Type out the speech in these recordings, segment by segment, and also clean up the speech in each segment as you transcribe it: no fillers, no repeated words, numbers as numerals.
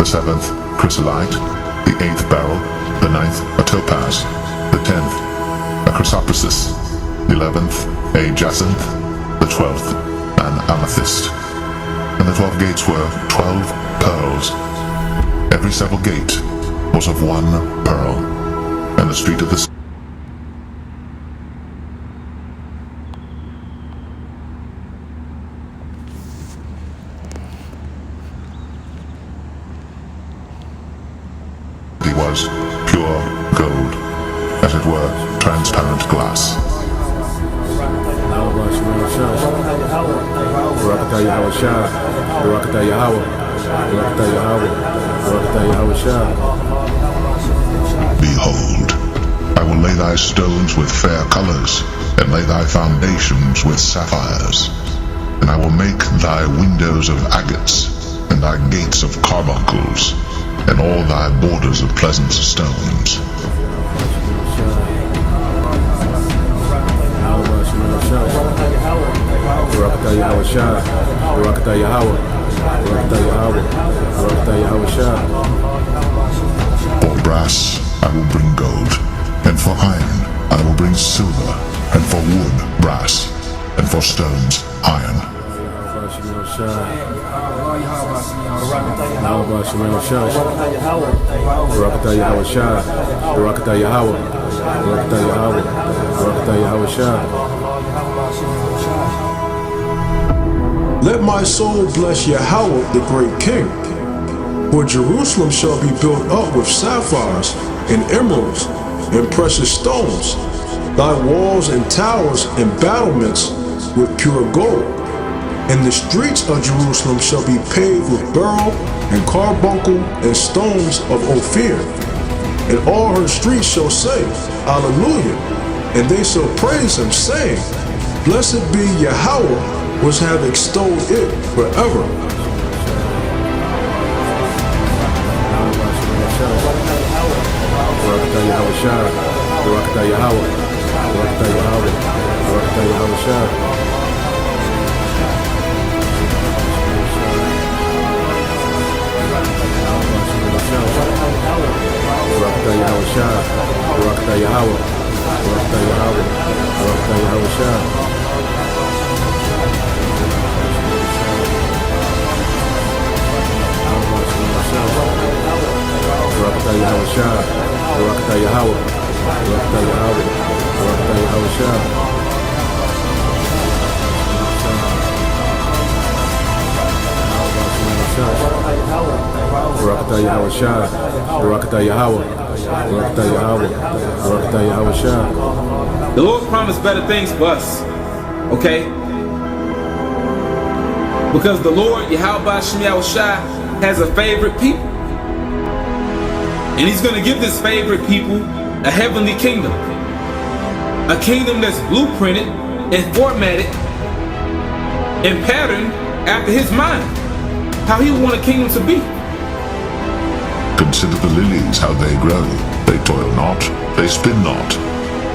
seventh chrysolite, the eighth beryl, the ninth a topaz, the 10th a chrysoprasus, the 11th a jacinth, the 12th an amethyst. And the 12 gates were 12 pearls. Every several gate was of one pearl, and the street of the city was pure gold, as it were transparent glass. Behold, I will lay thy stones with fair colors, and lay thy foundations with sapphires. And I will make thy windows of agates, and thy gates of carbuncles, and all thy borders of pleasant stones. For brass I will bring gold, and for iron I will bring silver, and for wood brass, and for stones iron. Let my soul bless Yahweh, the great King. For Jerusalem shall be built up with sapphires and emeralds and precious stones, thy walls and towers and battlements with pure gold. And the streets of Jerusalem shall be paved with beryl and carbuncle and stones of Ophir. And all her streets shall say, Hallelujah. And they shall praise him, saying, Blessed be Yahweh, which have extolled it forever. The Lord promised better things for us, okay? Because the Lord, Yahweh Shem Yahushua, has a favorite people. And he's going to give this favorite people a heavenly kingdom. A kingdom that's blueprinted and formatted and patterned after his mind. How he would want a kingdom to be. Consider the lilies, how they grow. They toil not, they spin not.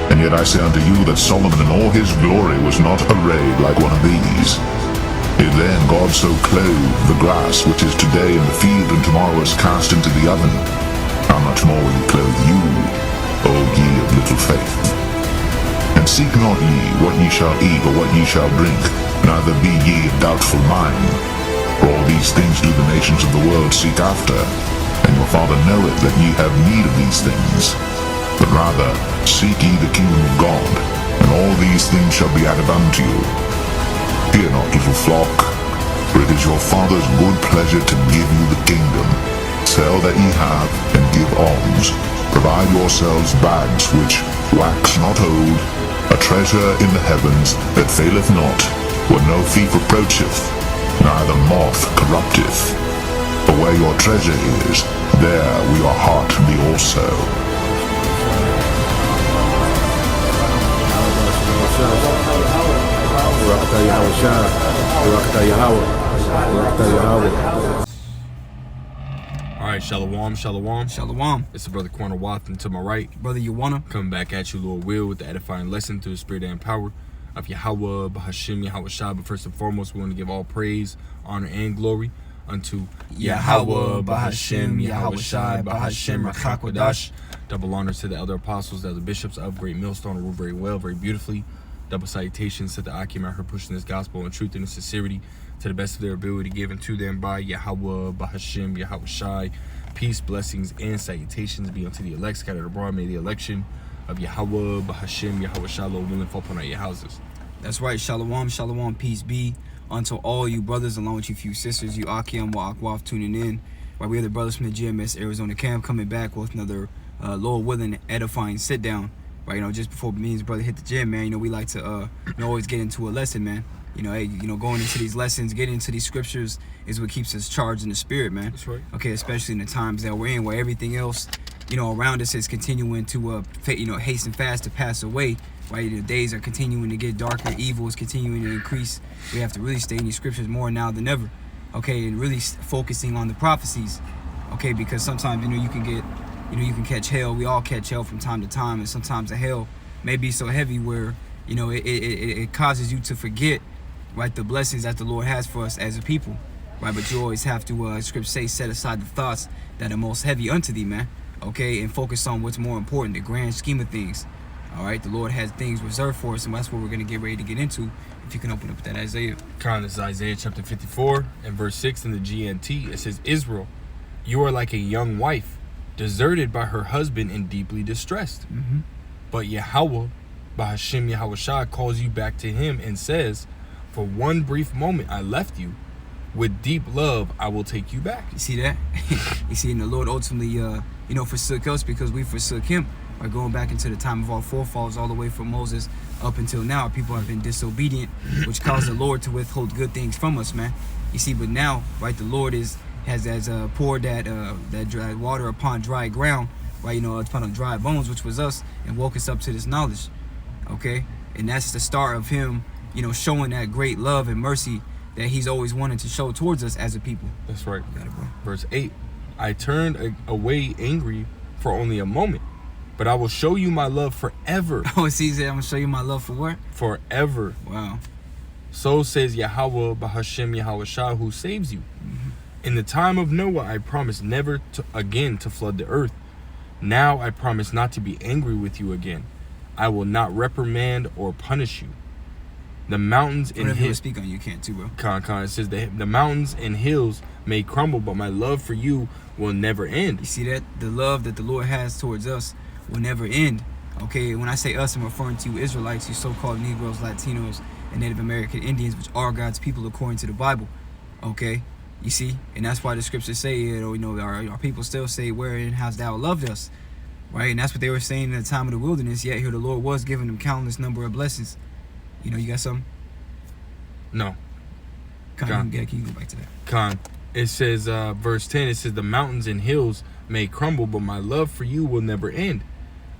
And yet I say unto you that Solomon in all his glory was not arrayed like one of these. If then God so clothe the grass which is today in the field and tomorrow is cast into the oven, how much more will he clothe you, O ye of little faith? And seek not ye what ye shall eat or what ye shall drink, neither be ye of doubtful mind. For all these things do the nations of the world seek after, and your Father knoweth that ye have need of these things. But rather seek ye the kingdom of God, and all these things shall be added unto you. Fear not, little flock, for it is your Father's good pleasure to give you the kingdom. Sell that ye have, and give alms. Provide yourselves bags which wax not old, a treasure in the heavens that faileth not, where no thief approacheth, neither moth corrupteth. For where your treasure is, there will your heart be also. Alright, shalom, shalom, shalom. It's the brother Corner Watson to my right. Brother Yawanna, coming back at you, Lord will, with the edifying lesson through the spirit and power of Yahweh, Bahashim, Yahushua. But first and foremost, we want to give all praise, honor, and glory unto Yahweh, Bahashem, Yahweh Shai, Bahashem, Rachakwadash. Double honors to the elder apostles, the elder bishops of Great Millstone, who rule very well, very beautifully. Double salutations to the Akim out here pushing this gospel in truth and in sincerity to the best of their ability, given to them by Yahweh, Bahashem, Yahweh Shai. Peace, blessings, and salutations be unto the elect scattered abroad. May the election of Yahweh, Bahashem, Yahweh Shai, Lord willing, fall upon your houses. That's right. Shalom, shalom, peace be unto all you brothers, along with you few sisters, you Akim wa Akwaf tuning in. Right, we are the brothers from the GMS Arizona camp coming back with another Lord willing, edifying sit down. Right, just before me and his brother hit the gym, man, we like to always get into a lesson, man. Hey, going into these lessons, getting into these scriptures is what keeps us charged in the spirit, man. That's right. Okay, especially in the times that we're in, where everything else, around us is continuing to, hasten fast to pass away. Right, the days are continuing to get darker, evil is continuing to increase. We have to really stay in these scriptures more now than ever. Okay, and really focusing on the prophecies. Okay, because sometimes you can get, you can catch hell. We all catch hell from time to time, and sometimes the hell may be so heavy where it causes you to forget, right, the blessings that the Lord has for us as a people, right? But you always have to, scripture say, set aside the thoughts that are most heavy unto thee, man. Okay, and focus on what's more important, the grand scheme of things. All right, the Lord has things reserved for us, and that's what we're going to get ready to get into. If you can open up that Isaiah. This is Isaiah chapter 54 and verse 6 in the GNT. It says, Israel, you are like a young wife, deserted by her husband and deeply distressed. But Yahweh, Bahashem, Yahweh Shai, calls you back to him and says, for one brief moment I left you. With deep love, I will take you back. You see that? You see, and the Lord ultimately, forsook us because we forsook him. By going back into the time of our forefathers, all the way from Moses up until now, people have been disobedient, which caused the Lord to withhold good things from us, man. You see, but now, right, the Lord has poured that dry water upon dry ground, right, upon dry bones, which was us, and woke us up to this knowledge. Okay, and that's the start of him, showing that great love and mercy that he's always wanted to show towards us as a people. That's right. Got it, bro. Verse 8, I turned away angry for only a moment, but I will show you my love forever. Oh, see, I'm going to show you my love for what? Forever. Wow. So says Yahweh, Bahashem, Yahweh Shai, who saves you. In the time of Noah, I promised never again to flood the earth. Now I promise not to be angry with you again. I will not reprimand or punish you. The mountains and hills. Speak on you can't too, bro. It says the mountains and hills may crumble, but my love for you will never end. You see that? The love that the Lord has towards us will never end. Okay, when I say us, I'm referring to you Israelites, you so-called Negroes, Latinos, and Native American Indians, which are God's people according to the Bible. Okay, you see, and that's why the scriptures say, our people still say, wherein hast thou loved us, right? And that's what they were saying in the time of the wilderness. Yet here the Lord was giving them countless number of blessings. You got something? No. Can you go back to that? It says, verse 10, it says, the mountains and hills may crumble, but my love for you will never end.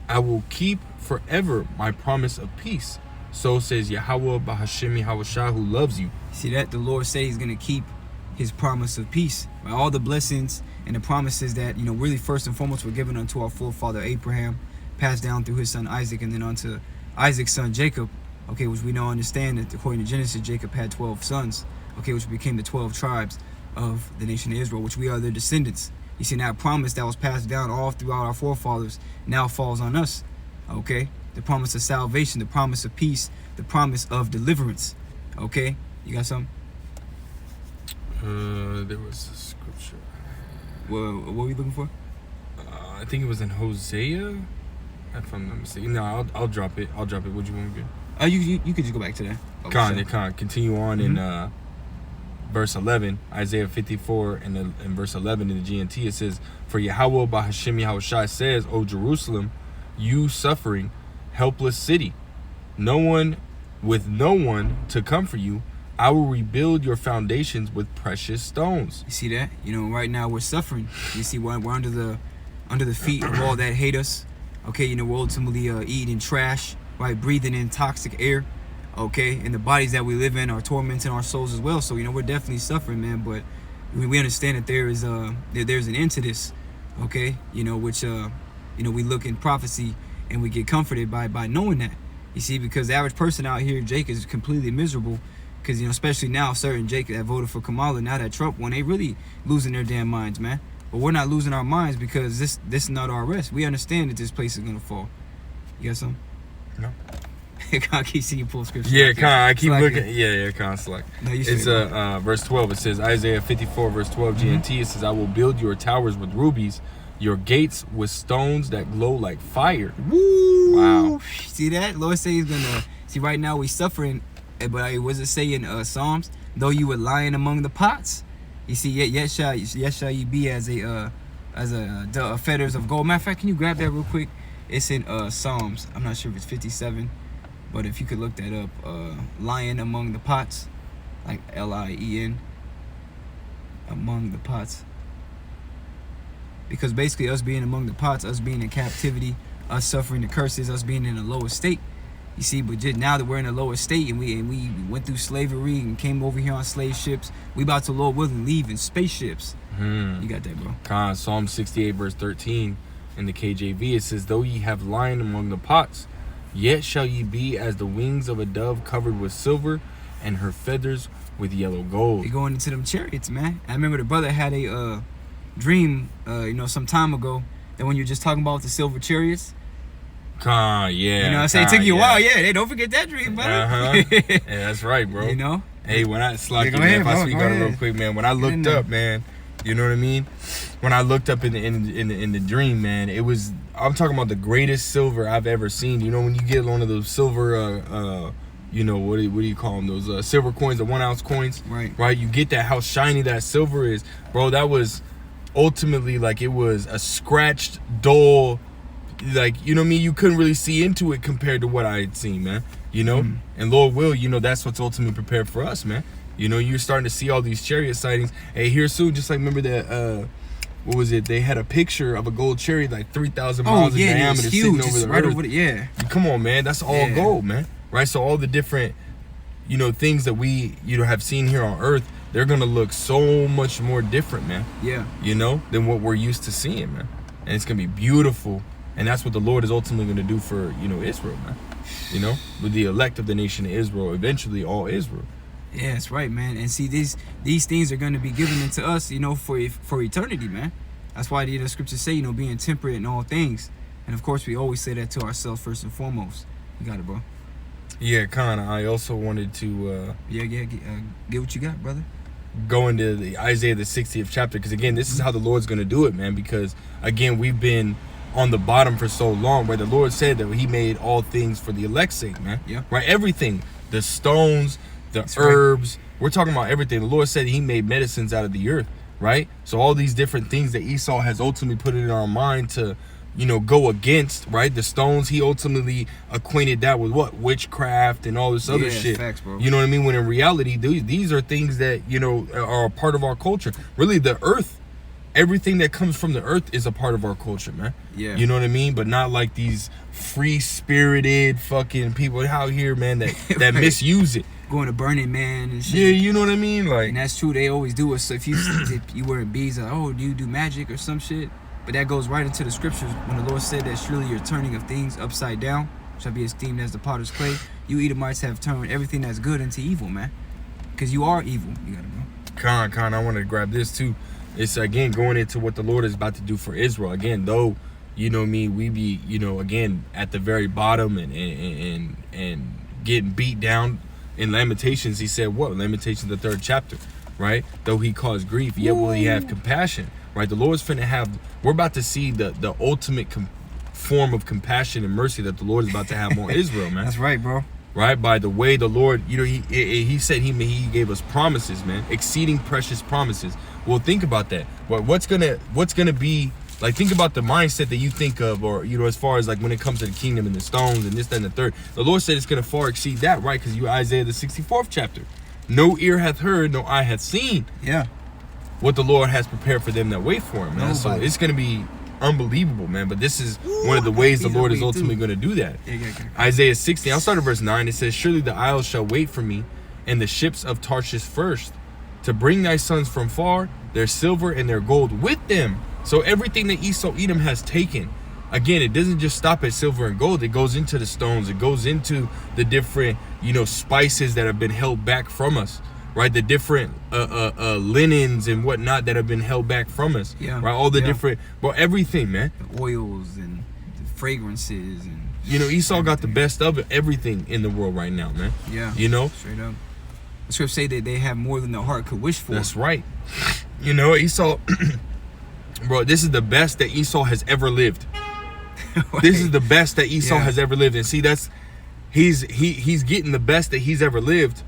I will keep forever my promise of peace. So says Yahweh, Bahashem, Yahweh Shai, who loves you. See that? The Lord said he's going to keep his promise of peace. Right? All the blessings and the promises that, really first and foremost were given unto our forefather Abraham, passed down through his son Isaac, and then onto Isaac's son Jacob. Okay, which we now understand that according to Genesis, Jacob had 12 sons, okay, which became the 12 tribes of the nation of Israel, which we are their descendants. You see, that promise that was passed down all throughout our forefathers now falls on us, okay? The promise of salvation, the promise of peace, the promise of deliverance, okay? You got something? There was a scripture. What were you looking for? I think it was in Hosea, if I'm not mistaken. No, I'll drop it. What do you want me to do? You could just go back to that. Continue on in verse 11, Isaiah 54 and verse 11 in the GNT. It says, for Yahweh, Bahashem, Yahweh Shai says, O Jerusalem, you suffering, helpless city, no one to comfort you, I will rebuild your foundations with precious stones. You see that? Right now we're suffering. You see, we're under the feet of all that hate us. Okay, we're ultimately eating trash, right? Breathing in toxic air. Okay, and the bodies that we live in are tormenting our souls as well. So we're definitely suffering, man. But we understand that there's an end to this. Okay, which we look in prophecy and we get comforted by knowing that. You see, because the average person out here, Jake, is completely miserable. Because, you know, especially now, certain Jacob that voted for Kamala, now that Trump won, they really losing their damn minds, man. But we're not losing our minds because this is not our rest. We understand that this place is going to fall. You got something? No. I keep seeing you pull scripture. Yeah, I keep Slack looking. it. Yeah, slack. No, you It's say it, verse 12. It says Isaiah 54 verse 12 GNT. It says, I will build your towers with rubies, your gates with stones that glow like fire. Woo! Wow. See that? Lord say he's gonna see right now we suffering, but what does it say in Psalms? Though you were lying among the pots, you see, yet shall you be as a feathers of gold. Matter of fact, can you grab that real quick? It's in Psalms. I'm not sure if it's 57, but if you could look that up, lying among the pots, like Lien, among the pots. Because basically us being among the pots, us being in captivity, us suffering the curses, us being in a lower state. You see, but just now that we're in a lower state and we went through slavery and came over here on slave ships, we about to, Lord willing, leave in spaceships. You got that, bro? Psalm 68 verse 13 in the KJV, it says, though ye have lion among the pots, yet shall ye be as the wings of a dove covered with silver, and her feathers with yellow gold. They going into them chariots, man. I remember the brother had a dream, some time ago, that when you're just talking about the silver chariots. Yeah. You know what I'm saying? It took you a while. Yeah, they don't forget that dream, brother. Yeah, that's right, bro. You know? Hey, when I go ahead, bro, speak go on it ahead. real quick, man. When I looked up, man, you know what I mean? When I looked up in the dream, man, I'm talking about the greatest silver I've ever seen. You know, when you get one of those silver, what do you call them? Those silver coins, the 1 ounce coins, right? You get that, how shiny that silver is, bro. That was ultimately like it was a scratched, dull. Like, you know what I mean? You couldn't really see into it compared to what I had seen, man. You know? And Lord will, that's what's ultimately prepared for us, man. You know, you're starting to see all these chariot sightings. Hey, here soon, just like remember that, what was it? They had a picture of a gold chariot like 3,000 miles in diameter sitting over the earth. Over the, Come on, man. That's all gold, man. Right? So all the different, things that we, have seen here on earth, they're going to look so much more different, man. Yeah. Than what we're used to seeing, man. And it's going to be beautiful. And that's what the Lord is ultimately going to do for, Israel, man. With the elect of the nation of Israel, eventually all Israel. Yeah, that's right, man. And see, these things are going to be given into us, for eternity, man. That's why the scriptures say, being temperate in all things. And of course, we always say that to ourselves first and foremost. You got it, bro. Yeah, kinda. I also wanted to get what you got, brother. Go into the Isaiah the 60th chapter, because again, this is how the Lord's going to do it, man. Because again, we've been on the bottom for so long, where the Lord said that he made all things for the elect's sake, man. Yeah. Right? Everything. The stones, the herbs. Right. We're talking about everything. The Lord said he made medicines out of the earth, right? So all these different things that Esau has ultimately put in our mind to, go against, right? The stones, he ultimately acquainted that with what? Witchcraft and all this other shit. Facts, bro. You know what I mean? When in reality, these are things that, are a part of our culture. Really, the earth, everything that comes from the earth is a part of our culture, man. Yeah. You know what I mean? But not like these free-spirited fucking people out here, man, that Right. misuse it. Going to Burning Man and shit. Yeah, you know what I mean? Like, And that's true. They always do it. So if you wearing beads, like, oh, do you do magic or some shit? But that goes right into the scriptures when the Lord said that surely your turning of things upside down shall be esteemed as the potter's clay. You Edomites have turned everything that's good into evil, man. Because you are evil. You got it, bro. Con, I wanted to grab this too. It's again going into what the Lord is about to do for Israel. Again, though, we be, again at the very bottom and getting beat down. In Lamentations, he said what? Lamentations, the 3rd chapter, right? Though he caused grief, yet will he have compassion, right? The Lord's finna have. We're about to see the ultimate form of compassion and mercy that the Lord is about to have on Israel, man. That's right, bro. Right, by the way the Lord, he said he gave us promises, man, exceeding precious promises. Well, think about that. What's gonna be like? Think about the mindset that you think of, or as far as like when it comes to the kingdom and the stones and this, that, and the third. The Lord said it's gonna far exceed that, right? Because Isaiah the 64th chapter, no ear hath heard, no eye hath seen. Yeah. What the Lord has prepared for them that wait for him, man. So it's gonna be unbelievable, man. But this is one of the ways the Lord is ultimately going to do that. Isaiah 60, I'll start at verse 9. It says, surely the isles shall wait for me, and the ships of Tarshish first, to bring thy sons from far, their silver and their gold with them. So everything that Esau Edom has taken, again, it doesn't just stop at silver and gold. It goes into the stones. It goes into the different, spices that have been held back from us, right? The different linens and whatnot that have been held back from us, right? All the different, everything, man. The oils and the fragrances and Esau got the best of it, everything in the world right now, man. Yeah. Straight up. The scripts say that they have more than the heart could wish for. That's right. Esau, bro, this is the best that Esau has ever lived. Right. This is the best that Esau has ever lived. And see, he's getting the best that he's ever lived,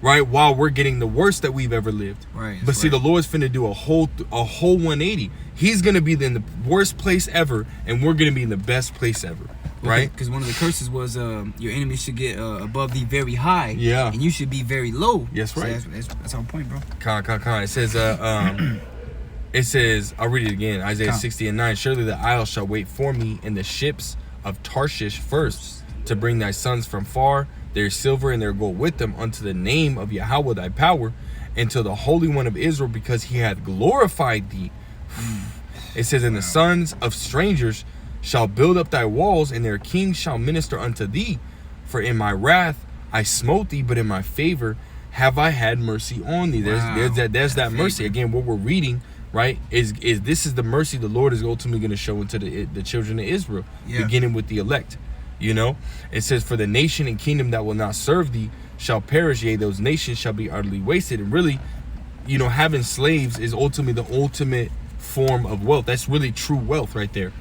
right? While we're getting the worst that we've ever lived. Right. But see, the Lord's finna do a whole 180. He's gonna be in the worst place ever, and we're gonna be in the best place ever. Right, because one of the curses was your enemy should get above thee very high, and you should be very low. Yes, right. So that's our point, bro. It says, I'll read it again. Isaiah 60:9. Surely the isle shall wait for me, and the ships of Tarshish first, to bring thy sons from far, their silver and their gold with them, unto the name of Yahweh thy power, and to the Holy One of Israel, because he hath glorified thee. It says, and the sons of strangers shall build up thy walls, and their kings shall minister unto thee. For in my wrath I smote thee, but in my favor have I had mercy on thee. There's that mercy. Again, what we're reading, right, is this is the mercy the Lord is ultimately going to show into the children of Israel, beginning with the elect. It says, for the nation and kingdom that will not serve thee shall perish, yea, those nations shall be utterly wasted. And really, having slaves is ultimately the ultimate form of wealth. That's really true wealth right there.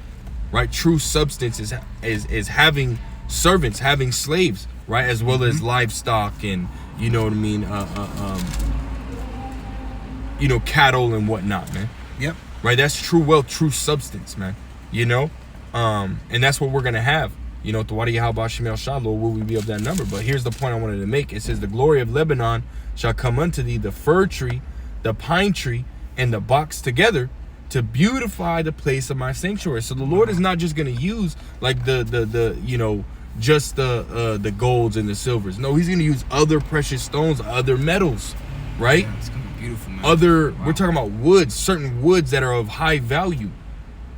Right, true substance is having servants, having slaves, right, as well as livestock and cattle and whatnot, man. Yep. Right, that's true wealth, true substance, man. And that's what we're gonna have. Tawadi Yahweh Shemel Shah, Lord, will we be of that number? But here's the point I wanted to make. It says, the glory of Lebanon shall come unto thee, the fir tree, the pine tree, and the box together, to beautify the place of my sanctuary. So the Lord is not just going to use like just the golds and the silvers. No, he's going to use other precious stones, other metals, right? Yeah, it's going to be beautiful, man. We're talking about woods, certain woods that are of high value.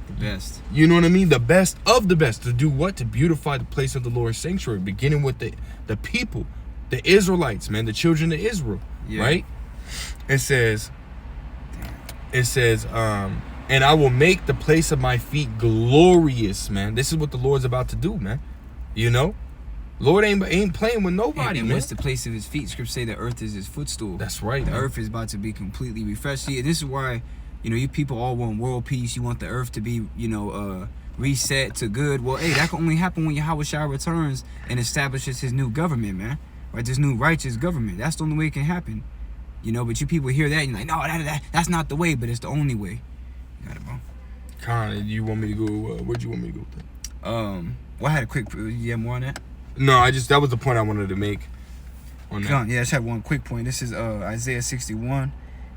The best. You know what I mean? The best of the best. To do what? To beautify the place of the Lord's sanctuary, beginning with the people, the Israelites, man, the children of Israel, right? It says, and I will make the place of my feet glorious, man. This is what the Lord's about to do, man. Lord ain't playing with nobody, and man. what's the place of his feet? Scripture say the earth is his footstool. That's right. The earth is about to be completely refreshed. See, this is why, you people all want world peace. You want the earth to be, reset to good. Well, hey, that can only happen when Yahweh Shah returns and establishes his new government, man. Right, this new righteous government. That's the only way it can happen. But you people hear that and you're like, no, that's not the way, but it's the only way. You got it, bro. Con, you want me to go? Where'd you want me to go with that? Well, I had a quick. You have more on that? No, that was the point I wanted to make. On that. Yeah, I just have one quick point. This is Isaiah 61,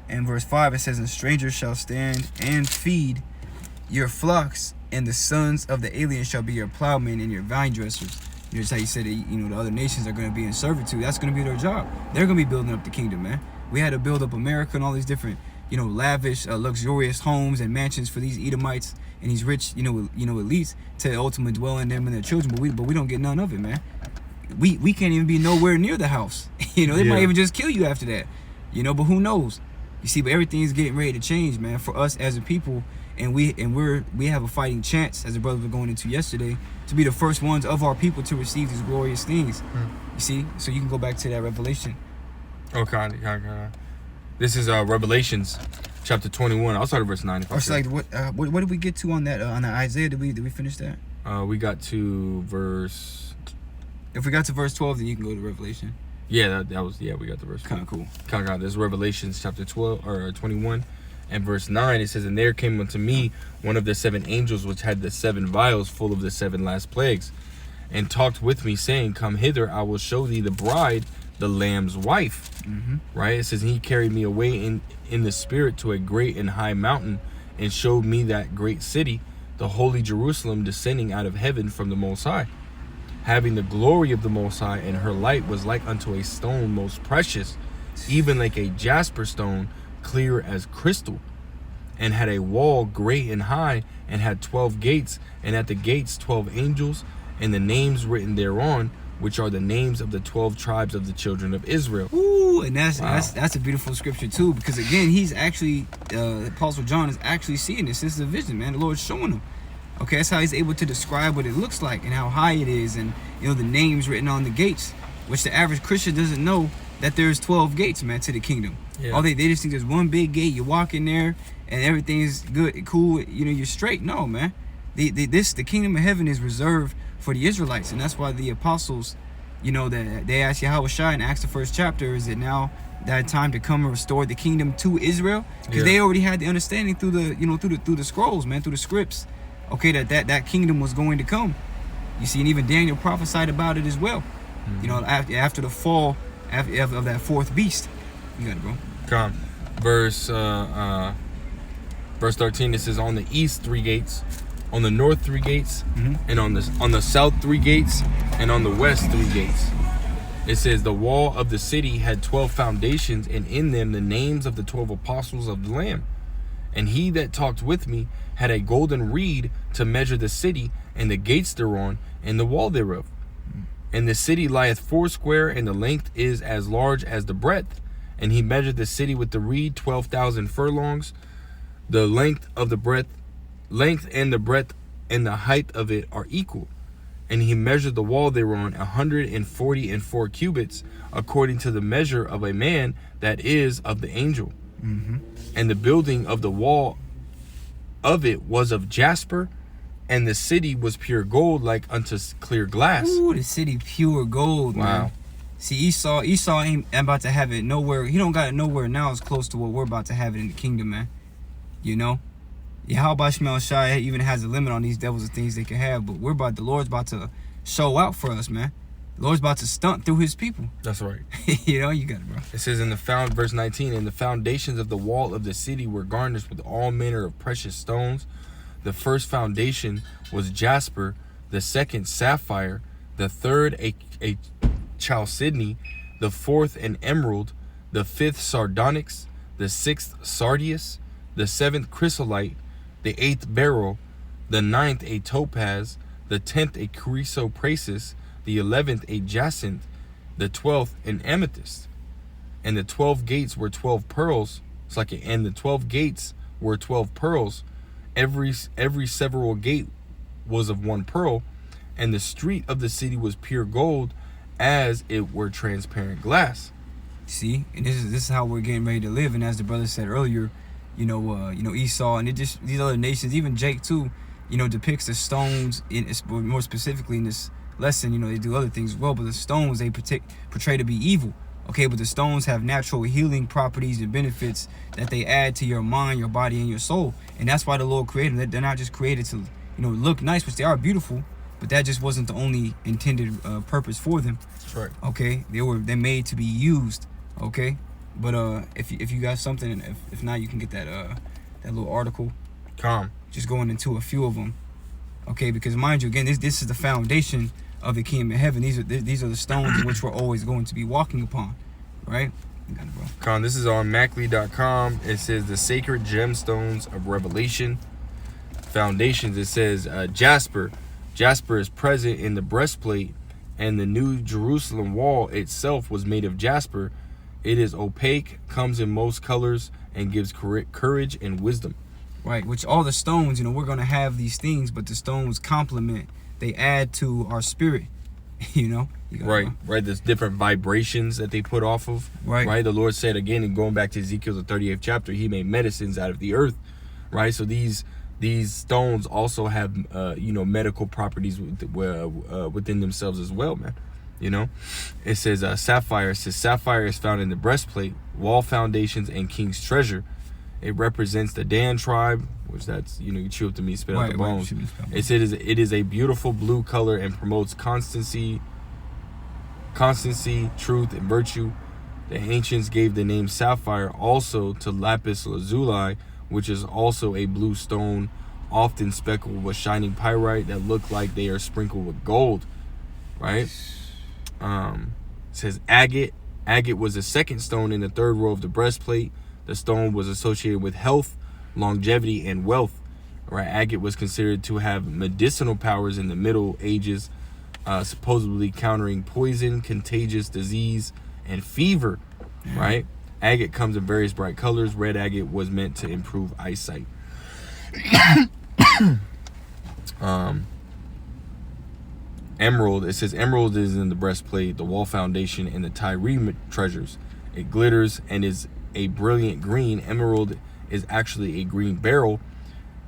and verse 5. It says, "And strangers shall stand and feed your flocks, and the sons of the alien shall be your plowmen and your vine dressers." Just how you said that, the other nations are going to be in servitude. That's going to be their job. They're going to be building up the kingdom, man. We had to build up America and all these different, lavish, luxurious homes and mansions for these Edomites and these rich, elites to ultimately dwell in them and their children. But we don't get none of it, man. We can't even be nowhere near the house. They might even just kill you after that. But who knows? You see, but everything's getting ready to change, man, for us as a people. And we have a fighting chance, as the brothers were going into yesterday, to be the first ones of our people to receive these glorious things. You see? So you can go back to that Revelation. Okay. This is Revelations chapter 21. I'll start at verse 9. What did we get to on that on Isaiah? Did we finish that? We got to verse. If we got to verse 12, then you can go to Revelation. Yeah, that was we got the verse. Kind of cool. This is Revelations chapter 12 or 21. And verse 9, it says, "And there came unto me one of the 7 angels which had the 7 vials full of the 7 last plagues, and talked with me, saying, Come hither, I will show thee the bride, the Lamb's wife." Right? It says, "And he carried me away in the spirit to a great and high mountain, and showed me that great city, the holy Jerusalem, descending out of heaven from the Most High, having the glory of the Most High, and her light was like unto a stone most precious, even like a jasper stone, clear as crystal." and had a wall great and high, and had 12 gates, and at the gates 12 angels, and the names written thereon, which are the names of the 12 tribes of the children of Israel. Ooh, and that's Wow. that's a beautiful scripture too, because again, he's actually Apostle John is actually seeing this. This is a vision, man. The Lord's showing him. Okay, that's how he's able to describe what it looks like and how high it is, and the names written on the gates, which the average Christian doesn't know that there's 12 gates, man, to the kingdom. Yeah. All they just think there's one big gate. You walk in there and everything's good, cool. You're straight. No, man. The kingdom of heaven is reserved for the Israelites, and that's why the apostles, that they asked Yahweh Shai in Acts the 1st chapter, is it now that time to come and restore the kingdom to Israel? Because Yeah. they already had the understanding through the through the scrolls, man, through the scripts. Okay, that kingdom was going to come. You see, and even Daniel prophesied about it as well. After the fall of that fourth beast. You got it, bro. Come. Verse 13, it says, on the east 3 gates, on the north 3 gates, and on the south 3 gates, and on the west 3 gates. It says the wall of the city had 12 foundations, and in them the names of the 12 apostles of the Lamb. And he that talked with me had a golden reed to measure the city, and the gates thereon, and the wall thereof. And the city lieth foursquare, and the length is as large as the breadth. And he measured the city with the reed 12,000 furlongs. The length and the breadth and the height of it are equal. And he measured the wall thereon 144 cubits, according to the measure of a man, that is of the angel. And the building of the wall of it was of jasper, and the city was pure gold, like unto clear glass. Ooh, the city pure gold, Wow. man. See, Esau ain't about to have it nowhere. He don't got it nowhere now as close to what we're about to have it in the kingdom, man. Yahweh Shemel Shai even has a limit on these devils and things they can have, but the Lord's about to show out for us, man. The Lord's about to stunt through his people. That's right. You got it, bro. It says verse 19, and the foundations of the wall of the city were garnished with all manner of precious stones. The first foundation was jasper, the second sapphire, the third a chalcedony, the fourth an emerald, the fifth sardonyx, the sixth sardius, the seventh chrysolite, the eighth beryl, the ninth a topaz, the 10th a chrysoprasus, the 11th a jacinth, the 12th an amethyst. And the 12 gates were 12 pearls. And the 12 gates were 12 pearls. Every several gate was of 1 pearl, and the street of the city was pure gold, as it were transparent glass. See, and this is how we're getting ready to live. And as the brother said earlier, Esau and these other nations, even Jake too, depicts the stones more specifically in this lesson. They do other things as well, but the stones they portray to be evil. Okay, but the stones have natural healing properties and benefits that they add to your mind, your body, and your soul. And that's why the Lord created them. They're not just created to, look nice, which they are beautiful, but that just wasn't the only intended purpose for them. That's right. Okay, they're made to be used. Okay, but if you got something, and if not, you can get that little article. Calm. Just going into a few of them. Okay, because mind you, again, this is the foundation of the kingdom of heaven. These are the stones in which we're always going to be walking upon, right? You got it, bro. Con, this is on Mackley.com. It says the sacred gemstones of Revelation. Foundations. It says jasper. Jasper is present in the breastplate, and the new Jerusalem wall itself was made of jasper. It is opaque, comes in most colors, and gives courage and wisdom. Right, which all the stones, we're going to have these things, but the stones complement, they add to our spirit, You got right. There's different vibrations that they put off of. Right. The Lord said again, and going back to Ezekiel, the 38th chapter, he made medicines out of the earth. Right. So these stones also have, medical properties within themselves as well, man. It says sapphire. It says sapphire is found in the breastplate, wall foundations, and king's treasure. It represents the Dan tribe, which that's, you chew up the meat, spit out the bones. It says it is a beautiful blue color and promotes constancy, truth, and virtue. The ancients gave the name sapphire also to lapis lazuli, which is also a blue stone, often speckled with shining pyrite that look like they are sprinkled with gold. Right? It says agate. Agate was the second stone in the third row of the breastplate. The stone was associated with health, longevity, and wealth. Right, agate was considered to have medicinal powers in the Middle Ages, supposedly countering poison, contagious disease, and fever. Right, agate comes in various bright colors. Red agate was meant to improve eyesight. Emerald, it says emerald is in the breastplate, the wall foundation, and the Tyre treasures. It glitters and is a brilliant green. Emerald is actually a green beryl.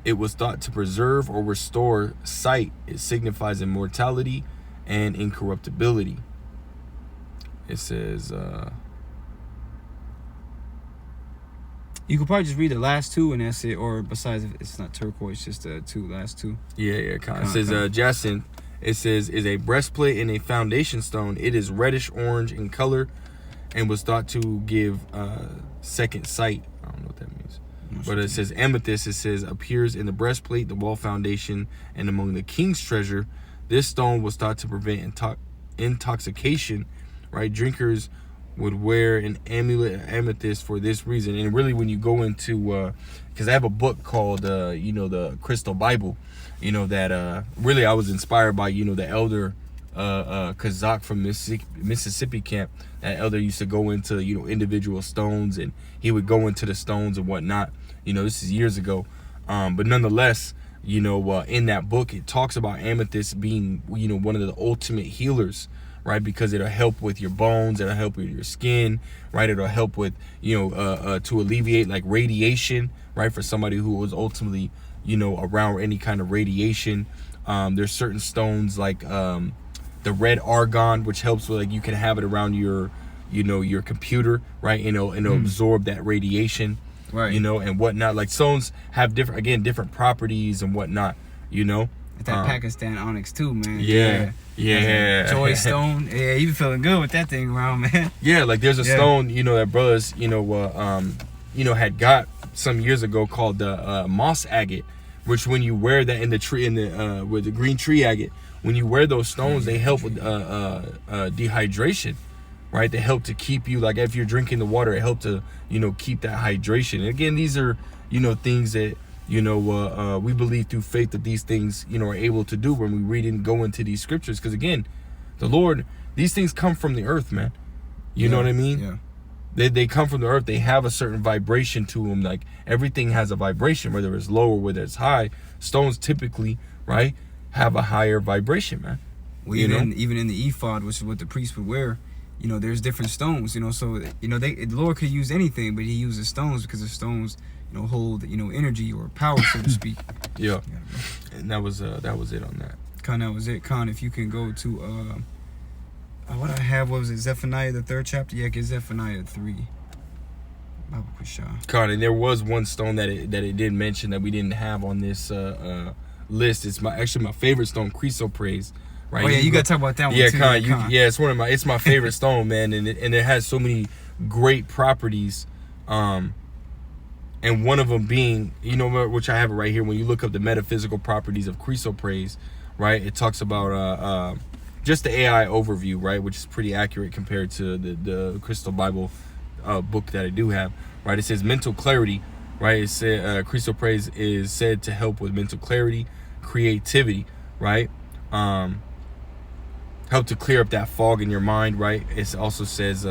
It was thought to preserve or restore sight. It signifies immortality and incorruptibility. It says You could probably just read the last two and that's it. Or besides, if it's not turquoise, just the last two. Yeah, kind of. It says jacinth. It says is a breastplate and a foundation stone. It is reddish orange in color and was thought to give second sight. I don't know what that means. But it says amethyst. It says appears in the breastplate, the wall foundation, and among the king's treasure. This stone was thought to prevent intoxication. Right, drinkers would wear an amulet amethyst for this reason. And really, when you go into, because I have a book called, the Crystal Bible, that really I was inspired by, the elder Kazak from Mississippi camp. That elder used to go into, individual stones, and he would go into the stones and whatnot. This is years ago. But nonetheless, in that book, it talks about amethyst being, one of the ultimate healers. Right, because it'll help with your bones, it'll help with your skin, right? It'll help with, to alleviate like radiation, right? For somebody who was ultimately, around any kind of radiation. There's certain stones like the red argon, which helps with like you can have it around your, your computer, right? And it'll absorb that radiation, right? And whatnot. Like stones have different properties and whatnot, That Pakistan onyx too, man. Yeah. Joy stone. Yeah, you been feeling good with that thing around, man. Yeah, like there's a stone, that brothers, had got some years ago called the moss agate, which when you wear that in the tree, with the green tree agate, when you wear those stones, they help with dehydration, right? They help to keep you, like if you're drinking the water, it help to, keep that hydration. And again, these are, things that, we believe through faith that these things, are able to do when we read and go into these scriptures. Because again, the Lord, these things come from the earth, man. You know what I mean? Yeah. They come from the earth. They have a certain vibration to them. Like everything has a vibration, whether it's low or whether it's high. Stones typically, right, have a higher vibration, man. Well, even in the ephod, which is what the priest would wear, there's different stones. So the Lord could use anything, but He uses stones because the stones, hold energy or power, so to speak. Yeah. And that was it on that. Khan, that was it. Khan, if you can go to what I have, what was it, Zephaniah the 3rd chapter? Yeah, get Zephaniah 3. Bible Kushah. Khan, and there was one stone that it did mention that we didn't have on this list. It's my favorite stone, chrysoprase. Right? Oh yeah, you gotta talk about that one too. Khan, it's my favorite stone, man, and it has so many great properties. And one of them being, which I have it right here. When you look up the metaphysical properties of chrysoprase, right, it talks about just the AI overview, right, which is pretty accurate compared to the Crystal Bible book that I do have, right. It says mental clarity, right. It said chrysoprase is said to help with mental clarity, creativity, right. Help to clear up that fog in your mind, right. It also says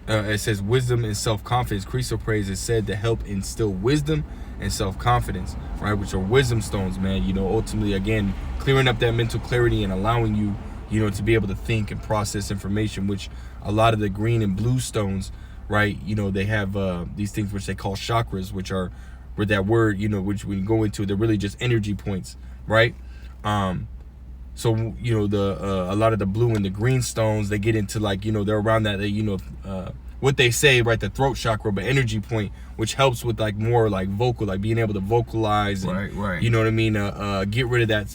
it says wisdom and self-confidence. Chrysoprase is said to help instill wisdom and self-confidence, right, which are wisdom stones, man. Ultimately, again, clearing up that mental clarity and allowing you, to be able to think and process information, which a lot of the green and blue stones, right, they have these things which they call chakras, which are, with that word, which when you go into it, they're really just energy points, right? So, a lot of the blue and the green stones, they get into like, they're around that, what they say, right, the throat chakra, but energy point, which helps with like more like vocal, like being able to vocalize. And, right. You know what I mean? Get rid of that,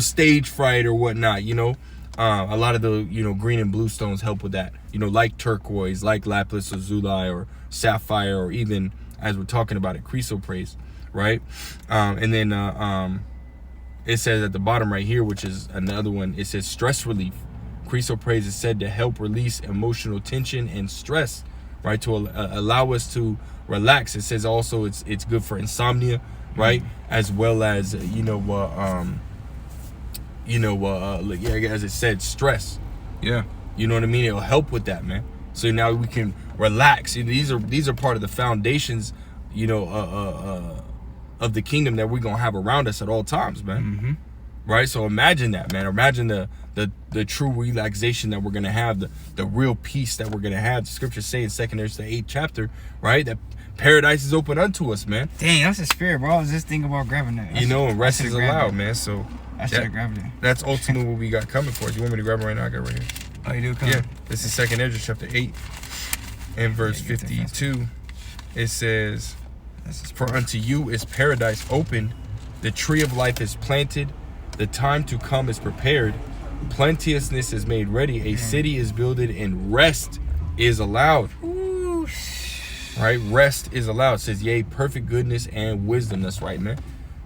stage fright or whatnot, A lot of the, green and blue stones help with that, like turquoise, like lapis lazuli or sapphire, or even, as we're talking about it, chrysoprase, right? And then, it says at the bottom right here, which is another one, it says stress relief. Chrysoprase is said to help release emotional tension and stress, right? To allow us to relax. It says also it's good for insomnia, right? As well as like, as it said, stress. Yeah. You know what I mean? It'll help with that, man. So now we can relax. These are part of the foundations, of the kingdom that we're gonna have around us at all times, man. Right? So imagine that, man. Imagine the true relaxation that we're gonna have, the real peace that we're gonna have. The scriptures say in 2 Corinthians the 8th chapter, right? That paradise is open unto us, man. Dang, that's a spirit, bro. I was just thinking about grabbing that. And rest is allowed, man. So I should have grabbed it. that's ultimately what we got coming for us. You want me to grab it right now? I got it right here. Oh, you do come? Yeah, this is 2 Esdras chapter 8 and verse 52. It says, "For unto you is paradise open, the tree of life is planted, the time to come is prepared, plenteousness is made ready, a city is builded, and rest is allowed." Ooh. Right? Rest is allowed. It says, "Yea, perfect goodness and wisdom." That's right, man.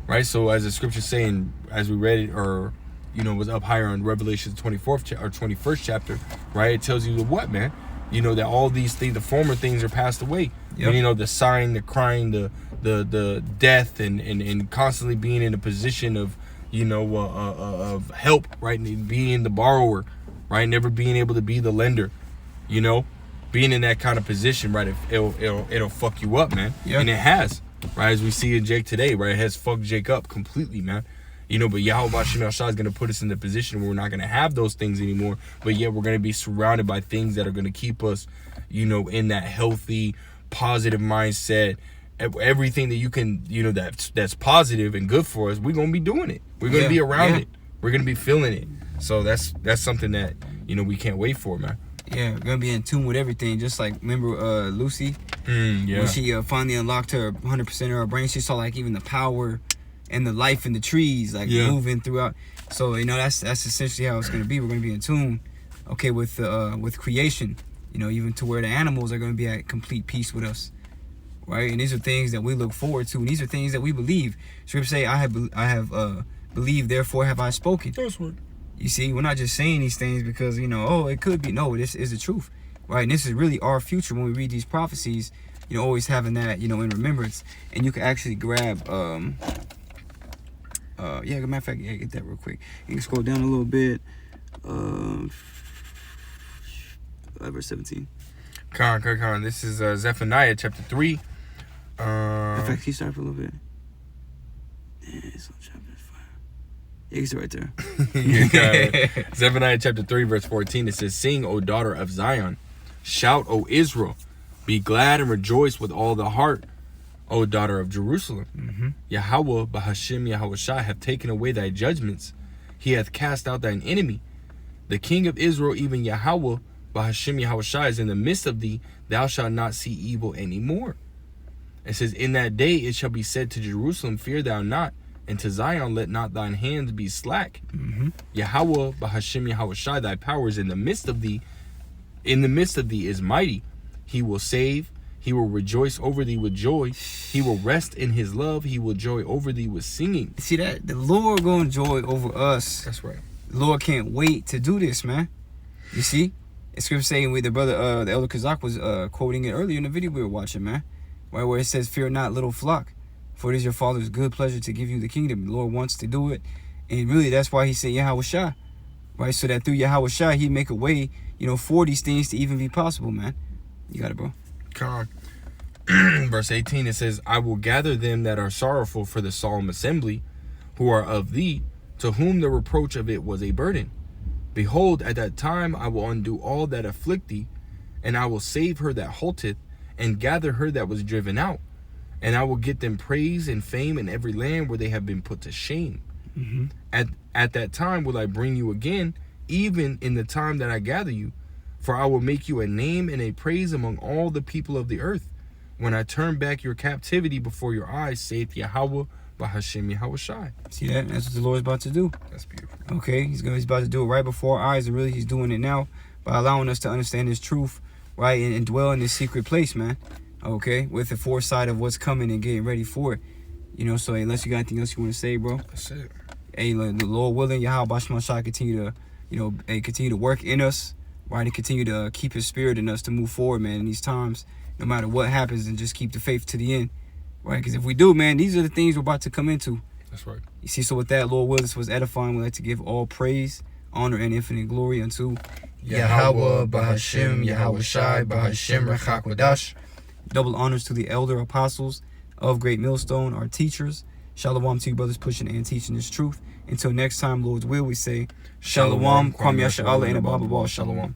Right? So as the scripture saying, as we read it, or was up higher on Revelation 24th or 21st chapter, right? It tells you what, man? That all these things, the former things, are passed away. Yep. And, the sighing, the crying, the death, and constantly being in a position of, of help, right? And being the borrower, right? Never being able to be the lender, being in that kind of position, right? It'll fuck you up, man. Yep. And it has, right? As we see in Jake today, right? It has fucked Jake up completely, man. But Yahweh Shem Shah is going to put us in the position where we're not going to have those things anymore. But yet we're going to be surrounded by things that are going to keep us, in that healthy, positive mindset. Everything that you can, that's positive and good for us, we're going to be doing it. We're going to be around it. We're going to be feeling it. So that's something that, we can't wait for, man. Yeah, we're going to be in tune with everything. Just like, remember Lucy? Yeah. When she finally unlocked her 100% of her brain, she saw like even the power and the life in the trees, like moving throughout. So that's essentially how it's going to be. We're going to be in tune, okay, with creation. Even to where the animals are going to be at complete peace with us, right? And these are things that we look forward to, and these are things that we believe. Scripture say, "I have believed, therefore have I spoken." That's right. You see, we're not just saying these things because it could be. No, this is the truth, right? And this is really our future when we read these prophecies. Always having that in remembrance, and you can actually grab as a matter of fact, get that real quick. You can scroll down a little bit. Verse 17. Come on. This is Zephaniah chapter 3. In fact, can you start for a little bit? Yeah, it's on chapter 5. Yeah, you can start right there. Zephaniah chapter 3, verse 14. It says, "Sing, O daughter of Zion. Shout, O Israel. Be glad and rejoice with all the heart, O daughter of Jerusalem. Yahweh, Bahashim Yahushua, have taken away thy judgments. He hath cast out thine enemy. The king of Israel, even Yahweh, Bahashim Yahushua, is in the midst of thee. Thou shalt not see evil anymore." It says, "In that day it shall be said to Jerusalem, fear thou not, and to Zion, let not thine hands be slack. Yahweh, Bahashim Yahushua, thy power is in the midst of thee. In the midst of thee is mighty. He will save. He will rejoice over thee with joy. He will rest in his love. He will joy over thee with singing." See that? The Lord going to joy over us. That's right. The Lord can't wait to do this, man. You see? The scripture saying with the brother, the elder Kazak was quoting it earlier in the video we were watching, man. Right, where it says, "Fear not, little flock, for it is your Father's good pleasure to give you the kingdom." The Lord wants to do it. And really, that's why he said Yahweh Shah. Right? So that through Yahweh Shah, he'd make a way, for these things to even be possible, man. You got it, bro. Come on. Verse 18, it says, "I will gather them that are sorrowful for the solemn assembly, who are of thee, to whom the reproach of it was a burden. Behold, at that time I will undo all that afflict thee, and I will save her that halteth, and gather her that was driven out. And I will get them praise and fame in every land where they have been put to shame. At that time will I bring you again, even in the time that I gather you. For I will make you a name and a praise among all the people of the earth, when I turn back your captivity before your eyes, saith Yahweh, Bahashim Yahushai." See that? That's what the Lord's about to do. That's beautiful. Okay, he's about to do it right before our eyes, and really he's doing it now by allowing us to understand his truth, right, and dwell in this secret place, man. Okay, with the foresight of what's coming and getting ready for it. So unless you got anything else you want to say, bro. That's it. Hey, the Lord willing, Yahweh Bashman Shah continue to, continue to work in us, right? And continue to keep his spirit in us to move forward, man, in these times, no matter what happens, and just keep the faith to the end, right? Because if we do, man, these are the things we're about to come into. That's right. You see, so with that, Lord willing, this was edifying. We'd like to give all praise, honor, and infinite glory unto Yahweh, Bahashim, Yahweh Shai, Bahashim, Rechakwadash. double honors to the elder apostles of Great Millstone, our teachers. Shalom to you brothers pushing and teaching this truth. Until next time, Lord's will, we say Shalom, Kwam Yasha Allah, and Abba Shalom.